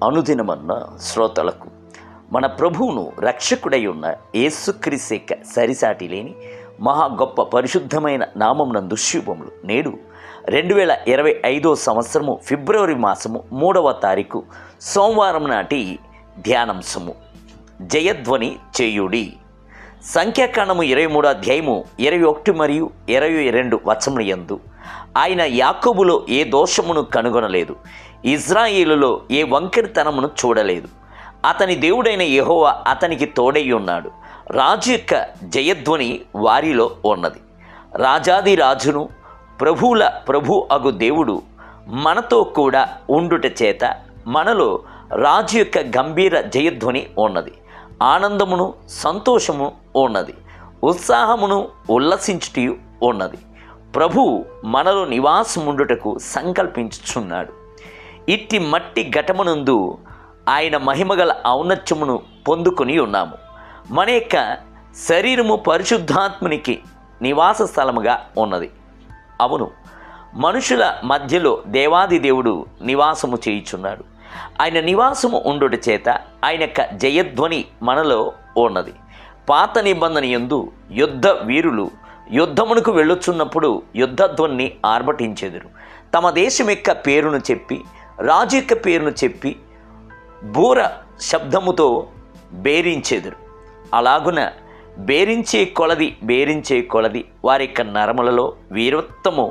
అనుదినమన్న శ్రోతలకు మన ప్రభువును రక్షకుడై ఉన్న యేసుక్రీస్తు సరిసాటి లేని మహా గొప్ప పరిశుద్ధమైన నామమునందు శుభములు. నేడు 2025 సంవత్సరము ఫిబ్రవరి మాసము 3వ తారీఖు సోమవారం నాటి ధ్యానాంశము జయధ్వని చేయుడి. సంఖ్యాకాండము 23వ అధ్యాయము 21 మరియు 22 వచనముల యందు ఆయన యాకోబులో ఏ దోషమును కనుగొనలేదు, ఇజ్రాయేలులో ఏ వంకరితనమును చూడలేదు. అతని దేవుడైన యెహోవా అతనికి తోడై ఉన్నాడు. రాజు యొక్క జయధ్వని వారిలో ఉన్నది. రాజాది రాజును ప్రభువుల ప్రభు అగు దేవుడు మనతో కూడా ఉండుట చేత మనలో రాజు యొక్క గంభీర జయధ్వని ఉన్నది. ఆనందమును సంతోషము ఉన్నది, ఉత్సాహమును ఉల్లసించుటయు ఉన్నది. ప్రభువు మనలో నివాసముండుటకు సంకల్పించుచున్నాడు. ఇట్టి మట్టి ఘటమునందు ఆయన మహిమగల ఔన్నత్యమును పొందుకొని ఉన్నాము. మన యొక్క శరీరము పరిశుద్ధాత్మునికి నివాస స్థలముగా ఉన్నది. అవును, మనుషుల మధ్యలో దేవాది దేవుడు నివాసము చేయుచున్నాడు. ఆయన నివాసము ఉండుట చేత ఆయన యొక్క జయధ్వని మనలో ఉన్నది. పాత నిబంధన యందు యుద్ధ వీరులు యుద్ధమునకు వెళ్ళుచున్నప్పుడు యుద్ధధ్వని ఆర్భటించెదరు. తమ దేశం యొక్క పేరును చెప్పి, రాజు యొక్క పేరును చెప్పి బూర శబ్దముతో బేరించెదరు. అలాగున బేరించే కొలది వారి యొక్క నరములలో వీరత్వము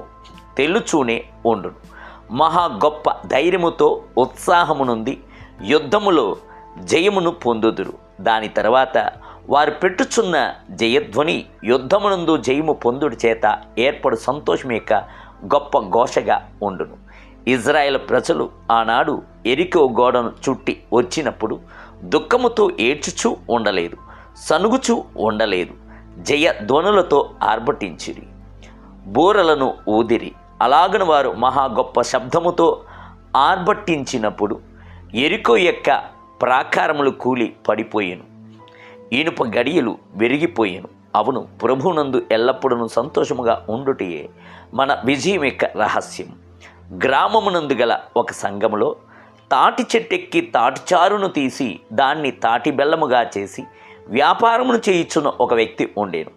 తెల్లుచూనే ఉండును. మహా గొప్ప ధైర్యముతో ఉత్సాహము నుండి యుద్ధములో జయమును పొందుదురు. దాని తర్వాత వారు పెట్టుచున్న జయధ్వని యుద్ధమునందు జయము పొందుడు చేత ఏర్పడు సంతోషం యొక్క గొప్ప ఘోషగా ఉండును. ఇజ్రాయేల్ ప్రజలు ఆనాడు ఎరికో గోడను చుట్టి వచ్చినప్పుడు దుఃఖముతో ఏడ్చుచూ ఉండలేదు, సనుగుచూ ఉండలేదు, జయధ్వనులతో ఆర్భటించిరి, బూరలను ఊదిరి. అలాగని వారు మహా గొప్ప శబ్దముతో ఆర్భటించినప్పుడు ఎరికో యొక్క ప్రాకారములు కూలి పడిపోయెను, ఇనుప గడియలు విరిగిపోయెను. అవును, ప్రభువునందు ఎల్లప్పుడూ సంతోషముగా ఉండుటయే మన విజయం యొక్క రహస్యం. గ్రామమునందు గల ఒక సంఘములో తాటి చెట్టెక్కి తాటిచారును తీసి దాన్ని తాటి బెల్లముగా చేసి వ్యాపారమును చేయుచున్న ఒక వ్యక్తి ఉండేను.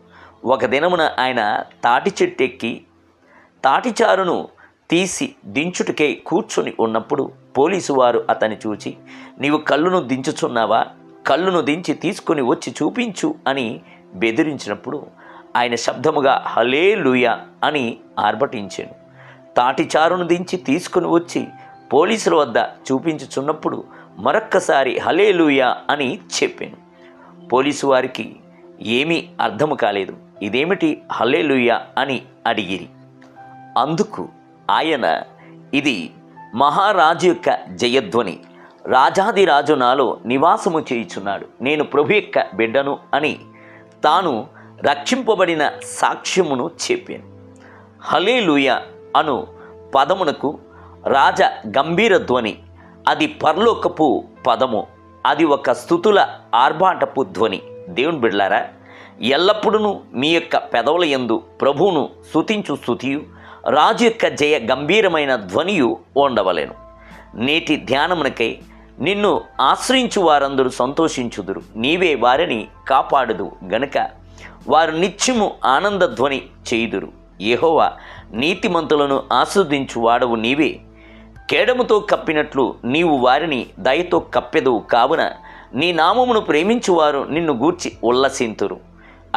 ఒక దినమున ఆయన తాటి చెట్టెక్కి తాటిచారును తీసి దించుటకై కూర్చొని ఉన్నప్పుడు పోలీసు వారు అతన్ని చూచి, నీవు కళ్ళును దించుచున్నావా? కళ్ళును దించి తీసుకొని వచ్చి చూపించు అని బెదిరించినప్పుడు ఆయన శబ్దముగా హల్లెలూయా అని ఆర్భటించాను. తాటిచారును దించి తీసుకుని వచ్చి పోలీసుల వద్ద చూపించుచున్నప్పుడు మరొక్కసారి హల్లెలూయా అని చెప్పాను. పోలీసు వారికి ఏమీ అర్థము కాలేదు. ఇదేమిటి హల్లెలూయా అని అడిగిరి. అందుకు ఆయన, ఇది మహారాజు యొక్క జయధ్వని, రాజాది రాజు నాలో నివాసము చేయుచున్నాడు, నేను ప్రభు యొక్క బిడ్డను అని తాను రక్షింపబడిన సాక్ష్యమును చెప్పాను. హల్లెలూయా అను పదమునకు రాజ గంభీర ధ్వని, అది పరలోకపు పదము, అది ఒక స్తుతుల ఆర్భాటపు ధ్వని. దేవుని బిడ్డలారా, ఎల్లప్పుడూ మీ యొక్క పెదవుల యందు ప్రభువును స్తుతించు స్తుతియు రాజు యొక్క జయ గంభీరమైన ధ్వనియు ఉండవలెను. నేటి ధ్యానమునకై నిన్ను ఆశ్రయించు వారందరూ సంతోషించుదురు, నీవే వారిని కాపాడుదు గనుక వారు నిత్యము ఆనంద ధ్వని చేయుదురు. యెహోవా నీతిమంతులను ఆస్వాదించు వాడవు నీవే. కేడముతో కప్పినట్లు నీవు వారిని దయతో కప్పెదవు. కావున నీ నామమును ప్రేమించువారు నిన్ను గూర్చి ఉల్లసింతురు.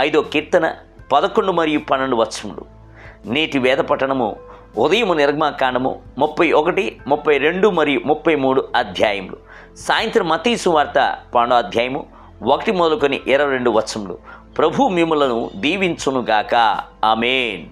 5వ కీర్తన 11 మరియు 12 వచనములు. నేటి వేద పఠనము ఉదయము నిర్గమాకాండము 31, 32 మరియు 33 అధ్యాయములు. సాయంత్రం మత్తయి సువార్త 12వ అధ్యాయము 1 మొదలుకొని 22 వచనములు. ప్రభు మిమ్ములను దీవించునుగాక. ఆమేన్.